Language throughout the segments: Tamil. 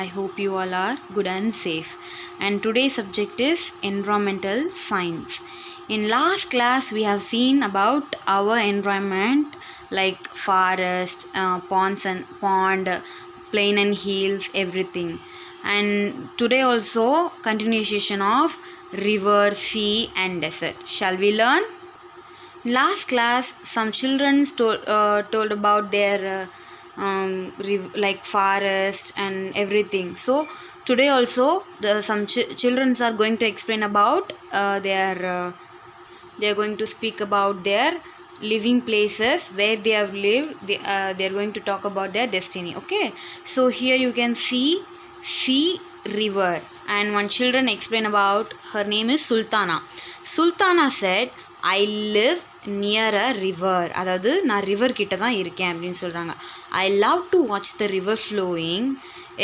I hope you all are good and safe. And today's subject is environmental science. In last class, we have seen about our environment like forest, ponds and pond, plain and hills, everything. And today also continuation of river, sea, and desert. Shall we learn? Last class, some children told about their like forest and everything. So today also some children are going to explain about they are going to speak about their living places where they have lived. They are going to talk about their destiny. Okay, so here you can see sea, river, and one children explain about her name is Sultana said, I live near a river, அதாவது நான் ரிவர் கிட்ட தான் இருக்கேன் அப்படின்னு சொல்கிறாங்க. I love to watch the river flowing.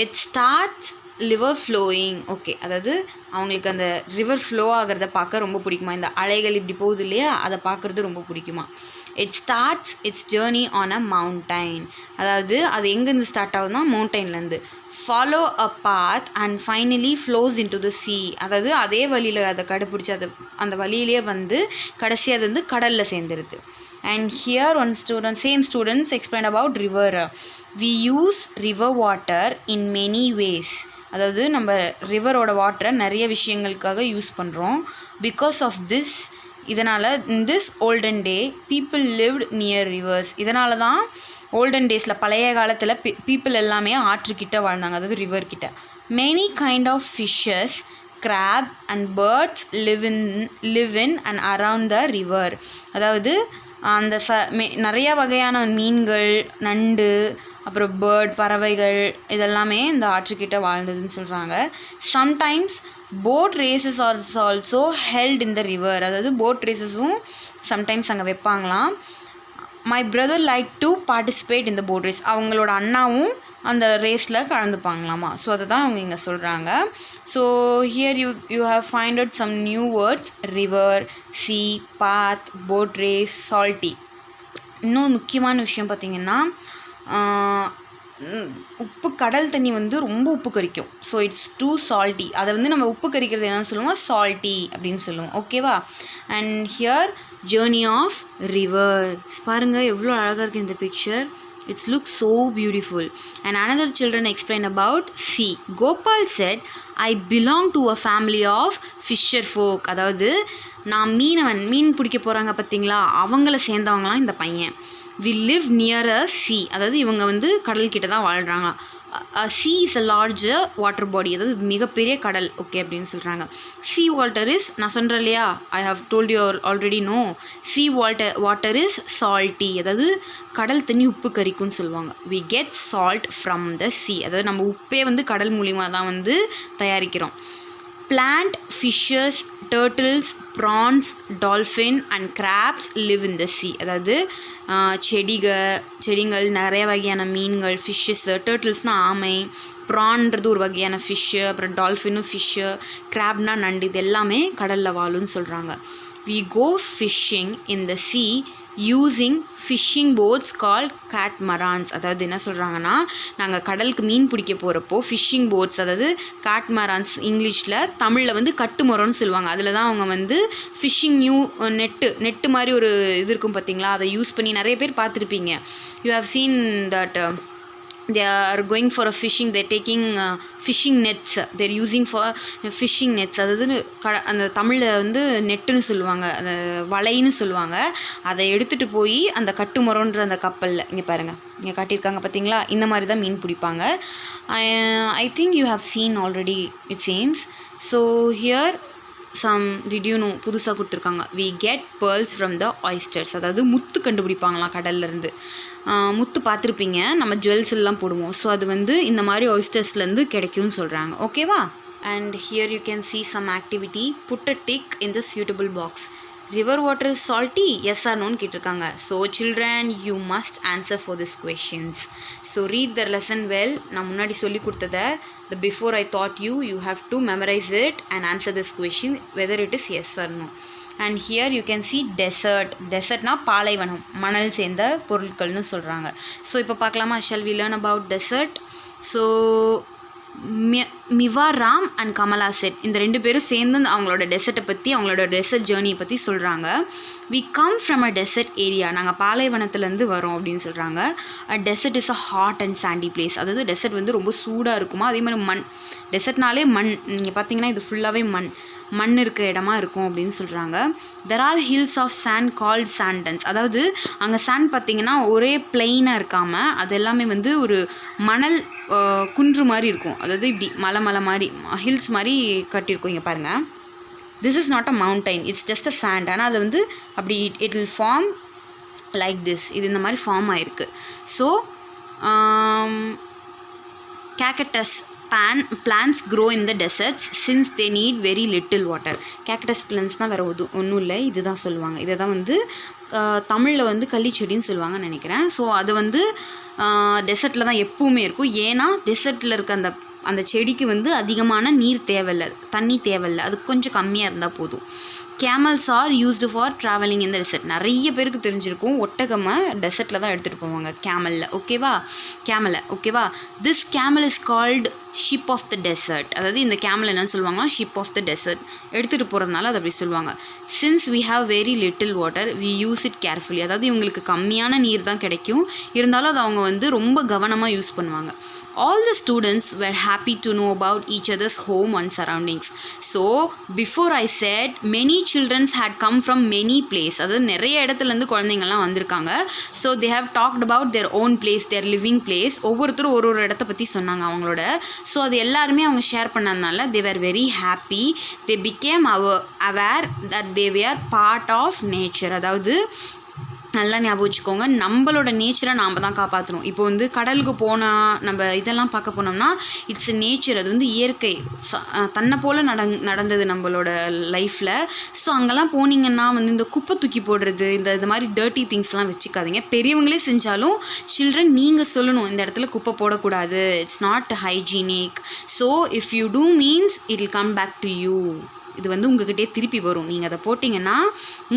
It starts river flowing. Okay, அதாவது அவங்களுக்கு அந்த ரிவர் ஃப்ளோ ஆகிறத பார்க்க ரொம்ப பிடிக்குமா, இந்த அலைகள் இப்படி போகுது இல்லையா, அதை பார்க்குறது ரொம்ப பிடிக்குமா. It starts its journey on a mountain, அதாவது அது எங்கேருந்து ஸ்டார்ட் ஆகுதுன்னா மவுண்டைன்லேருந்து. Follow a path and finally flows into the sea, அதாவது அதே வழியில் அதை கடைப்பிடிச்சி அந்த வழியிலே வந்து கடைசி அது வந்து கடலில் சேர்ந்துருது. And here one same students explain about river. We use river water in many ways, அதாவது நம்ம ரிவரோட வாட்டரை நிறைய விஷயங்களுக்காக யூஸ் பண்ணுறோம். பிகாஸ் ஆஃப் திஸ், இதனால் in this olden day people lived near reverse, இதனால தான் ஓல்டன் டேஸில் பழைய காலத்தில் பீப்புள் எல்லாமே ஆற்றுக்கிட்ட வாழ்ந்தாங்க, அதாவது ரிவர் கிட்ட. Many kind of fishes, crab and birds live in and around the river, அதாவது அந்த நிறையா வகையான மீன்கள், நண்டு, அப்புறம் பறவைகள் இதெல்லாமே இந்த ஆற்றுக்கிட்ட வாழ்ந்ததுன்னு சொல்கிறாங்க. Sometimes boat races also held in the river, அதாவது போட் ரேசஸும் சம்டைம்ஸ் அங்கே வைப்பாங்களாம். My brother like to participate in the boat race, அவங்களோட அண்ணாவும் அந்த ரேஸில் கலந்துப்பாங்களாமா. ஸோ அதை தான் அவங்க இங்கே சொல்கிறாங்க. So here you have find out some new words: river, sea, bath, boat race, salty. இன்னொரு முக்கியமான விஷயம் பார்த்திங்கன்னா, உப்பு கடல் தண்ணி வந்து ரொம்ப உப்பு கரிக்கும். ஸோ இட்ஸ் டூ சால்ட்டி, அதை வந்து நம்ம உப்பு கரிக்கிறது என்னென்னு சொல்லுவோம், சால்ட்டி அப்படின்னு சொல்லுவோம். ஓகேவா? And here journey of rivers, பாருங்கள் எவ்வளோ அழகாக இருக்குது இந்த picture. It looks so beautiful. And another children explain about sea. Gopal said, I belong to a family of fisher folk, அதாவது நான் மீன் பிடிக்க போகிறாங்க பார்த்தீங்களா, அவங்கள சேர்ந்தவங்களாம் இந்த பையன். We live near a sea, அதாவது இவங்க வந்து கடல்கிட்ட தான் வாழ்கிறாங்க. sea is a larger water body, அதாவது மிகப்பெரிய கடல். ஓகே அப்படின்னு சொல்கிறாங்க. sea water is, நான் சொல்கிறேன் இல்லையா, I have told you already know, sea water is salty, அதாவது கடல் தண்ணி உப்பு கரிக்கும்னு சொல்லுவாங்க. we get salt from the sea, அதாவது நம்ம உப்பே வந்து கடல் மூலிமா தான் வந்து தயாரிக்கிறோம். plant, fishes, turtles, prawns, dolphin and crabs live in the sea, அதாவது செடிகள், நிறைய வகையான மீன்கள், ஃபிஷ்ஷஸ்ஸு, டர்ட்டில்ஸ்னால் ஆமை, ப்ரான்றது ஒரு வகையான ஃபிஷ்ஷு, அப்புறம் டால்ஃபினும் ஃபிஷ்ஷு, கிராப்னா நண்டு, இது எல்லாமே கடலில் வாழுன்னு சொல்கிறாங்க. we go fishing in the sea using fishing boats called catmarans, அதாவது என்ன சொல்கிறாங்கன்னா, நாங்கள் கடலுக்கு மீன் பிடிக்க போகிறப்போ ஃபிஷ்ஷிங் போட்ஸ், அதாவது catmarans இங்கிலீஷில், தமிழில் வந்து கட்டுமரம்னு சொல்லுவாங்க. அதில் தான் அவங்க வந்து ஃபிஷ்ஷிங் நெட்டு மாதிரி ஒரு இது இருக்கும் பார்த்தீங்களா, அதை யூஸ் பண்ணி நிறைய பேர் பார்த்துருப்பீங்க. You have seen that they are going for a fishing, they're taking fishing nets, they're using for fishing nets, அதாவது அந்த தமிழில் வந்து நெட்டுன்னு சொல்லுவாங்க, அந்த வலைன்னு சொல்லுவாங்க. அதை எடுத்துகிட்டு போய் அந்த கட்டுமரன்ற அந்த கப்பலில், இங்கே பாருங்கள், இங்கே காட்டியிருக்காங்க பார்த்தீங்களா, இந்த மாதிரி தான் மீன் பிடிப்பாங்க. I think you have seen already it seems. So here did you know, புதுசாக கொடுத்துருக்காங்க, we get pearls from the oysters, அதாவது முத்து கண்டுபிடிப்பாங்களாம் கடல்லேருந்து. முத்து பார்த்துருப்பீங்க, நம்ம ஜுவல்ஸ் எல்லாம் போடுவோம். ஸோ அது வந்து இந்த மாதிரி ஒய்ஸ்டர்ஸ்லேருந்து கிடைக்கும்னு சொல்கிறாங்க. ஓகேவா? And here you can see some activity. put a tick in the suitable box. river water is salty, yes or no கேட்டிருக்காங்க. So children, you must answer for these questions. So read the lesson well. நான் முன்னாடி சொல்லி கொடுத்ததை, the before I taught you, you have to memorize it and answer this question whether it is yes or no. And here you can see desert. Desertனா பாலைவனம், மணல் சேர்ந்த பொருட்கள்னு சொல்கிறாங்க. ஸோ இப்போ பார்க்கலாமா, shall we learn about desert? So மிவாராம் அண்ட் கமலா செட் இந்த 2 பேரும் சேர்ந்து அவங்களோட டெசர்ட்டை பற்றி அவங்களோட டெசர்ட் ஜேர்னியை பற்றி சொல்கிறாங்க. We come from a desert area, நாங்கள் பாலைவனத்துலேருந்து வரோம் அப்படின்னு சொல்கிறாங்க. A desert is a hot and sandy place, அதாவது டெசர்ட் வந்து ரொம்ப சூடாக இருக்குமா, அதே மாதிரி மண், டெசர்ட்னாலே மண், நீங்கள் பார்த்தீங்கன்னா இது ஃபுல்லாகவே மண் இருக்கிற இடமா இருக்கும் அப்படின்னு சொல்கிறாங்க. There are hills of sand called sand dunes, அதாவது அங்கே சாண்ட் பார்த்திங்கன்னா ஒரே பிளெயினாக இருக்காமல் அது எல்லாமே வந்து ஒரு மணல் குன்று மாதிரி இருக்கும், அதாவது இப்படி மலை மாதிரி ஹில்ஸ் மாதிரி கட்டியிருக்கும். இங்கே பாருங்கள், this is not a mountain, it's just a sand. ஆனால் அது வந்து அப்படி it will form like this, இது இந்த மாதிரி ஃபார்ம் ஆகிருக்கு. So cactus plants grow in the deserts since they need very little water. cactus plants தான் வேறு ஒன்றும் இல்லை, இதுதான் சொல்லுவாங்க. இதை தான் வந்து தமிழில் வந்து கள்ளிச்செடின்னு சொல்லுவாங்கன்னு நினைக்கிறேன். ஸோ அது வந்து டெசர்ட்டில் தான் எப்பவுமே இருக்கும். ஏன்னா டெசர்ட்டில் இருக்க அந்த செடிக்கு வந்து அதிகமான நீர் தேவையில்லை, தண்ணி தேவையில்லை, அது கொஞ்சம் கம்மியாக இருந்தால் போதும். Camels R used for travelling in the dessert, நிறைய பேருக்கு தெரிஞ்சிருக்கும் ஒட்டகமை டெசர்ட்டில் தான் எடுத்துகிட்டு போவாங்க, கேமலை ஓகேவா. This camel is called ship of the desert, அதாவது இந்த கேமல் என்னன்னு சொல்லுவாங்கன்னா ஷிப் ஆஃப் த டெசர்ட், எடுத்துகிட்டு போகிறதுனால அது அப்படி சொல்லுவாங்க. Since we have very little water we use it carefully, அதாவது இவங்களுக்கு கம்மியான நீர் தான் கிடைக்கும், இருந்தாலும் அது அவங்க வந்து ரொம்ப கவனமாக யூஸ் பண்ணுவாங்க. All the students were happy to know about each other's home and surroundings. So before I said many children had come from many places, அதாவது நிறைய இடத்துலேருந்து குழந்தைங்கள்லாம் வந்திருக்காங்க. So they have talked about their own place, their living place. ஒவ்வொருத்தரும் ஒரு இடத்த பற்றி சொன்னாங்க அவங்களோட. ஸோ அது எல்லாருமே அவங்க ஷேர் பண்ணதுனால they were very happy. They became aware that they were part of nature, அதாவது நல்லா ஞாபகம் வச்சுக்கோங்க, நம்மளோட நேச்சரை நாம் தான் காப்பாற்றணும். இப்போ வந்து கடலுக்கு போனால் நம்ம இதெல்லாம் பார்க்க போனோம்னா இட்ஸ் நேச்சர், அது வந்து இயற்கை, தன்னை போல் நடந்தது நம்மளோட லைஃப்பில். ஸோ அங்கெல்லாம் போனீங்கன்னா வந்து இந்த குப்பை தூக்கி போடுறது, இது மாதிரி டர்ட்டி திங்ஸ்லாம் வச்சுக்காதீங்க. பெரியவங்களே செஞ்சாலும் சில்ட்ரன் நீங்கள் சொல்லணும் இந்த இடத்துல குப்பை போடக்கூடாது, it's not hygienic. So if you do means it will come back to you, இது வந்து உங்ககிட்டே திருப்பி வரும். நீங்கள் அதை போட்டிங்கன்னா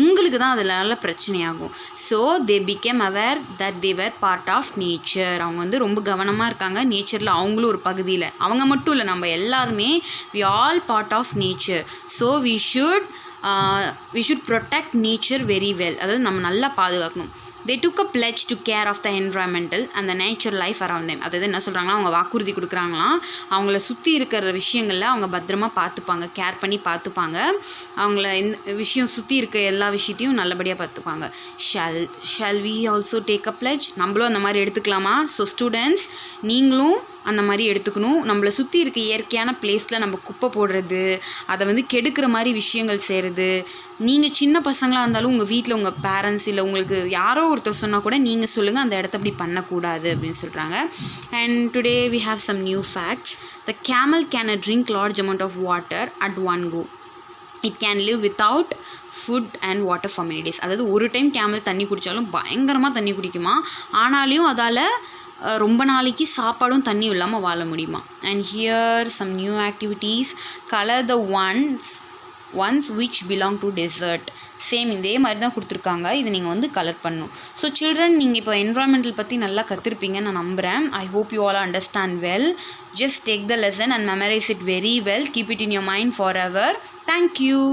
உங்களுக்கு தான் அதில் நல்ல பிரச்சனையாகும். So they became aware that they were part of nature, அவங்க வந்து ரொம்ப கவனமாக இருக்காங்க நேச்சரில், அவங்களும் ஒரு பகுதியில், அவங்க மட்டும் இல்லை, நம்ம எல்லாருமே we all part of nature. So we should protect nature very well, அதாவது நம்ம நல்லா பாதுகாக்கணும். They took a pledge to care of the environmental and the nature life around them. அதாவது என்ன சொல்கிறாங்களா, அவங்க வாக்குறுதி கொடுக்குறாங்களாம், அவங்கள சுற்றி இருக்கிற விஷயங்களில் அவங்க பத்திரமா பார்த்துப்பாங்க, கேர் பண்ணி பார்த்துப்பாங்க, அவங்கள இந்த விஷயம் சுற்றி இருக்க எல்லா விஷயத்தையும் நல்லபடியாக பார்த்துப்பாங்க. Shall we also take a pledge, நம்மளும் அந்த மாதிரி எடுத்துக்கலாமா? ஸோ ஸ்டூடெண்ட்ஸ் நீங்களும் அந்த மாதிரி எடுத்துக்கணும். நம்மளை சுற்றி இருக்க இயற்கையான பிளேஸில் நம்ம குப்பை போடுறது, அதை வந்து கெடுக்கிற மாதிரி விஷயங்கள் செய்கிறது, நீங்கள் சின்ன பசங்களாக இருந்தாலும் உங்கள் வீட்டில் உங்கள் பேரண்ட்ஸ் இல்லை உங்களுக்கு யாரோ ஒருத்தர் சொன்னால் கூட நீங்கள் சொல்லுங்கள் அந்த இடத்த அப்படி பண்ணக்கூடாது அப்படின்னு சொல்கிறாங்க. And today we have some new facts. The camel can drink large amount of water at one go. It can live without food and water for many days. அதாவது ஒரு டைம் கேமல் தண்ணி குடித்தாலும் பயங்கரமாக தண்ணி குடிக்குமா, ஆனாலையும் அதால் ரொம்ப நாளைக்கு சாப்பாடும் தண்ணியும் இல்லாமல் வாழ முடியுமா. And here some new activities. Colour the ones which belong to desert. Same இதே மாதிரி தான் கொடுத்துருக்காங்க, இது நீங்கள் வந்து கலர் பண்ணணும். ஸோ சில்ட்ரன் நீங்கள் இப்போ என்விரான்மெண்டல் பற்றி நல்லா கற்றுருப்பீங்கன்னு நான் நம்புகிறேன். I hope you all understand well. Just take the lesson and memorise it very well. Keep it in your mind for ever. Thank you.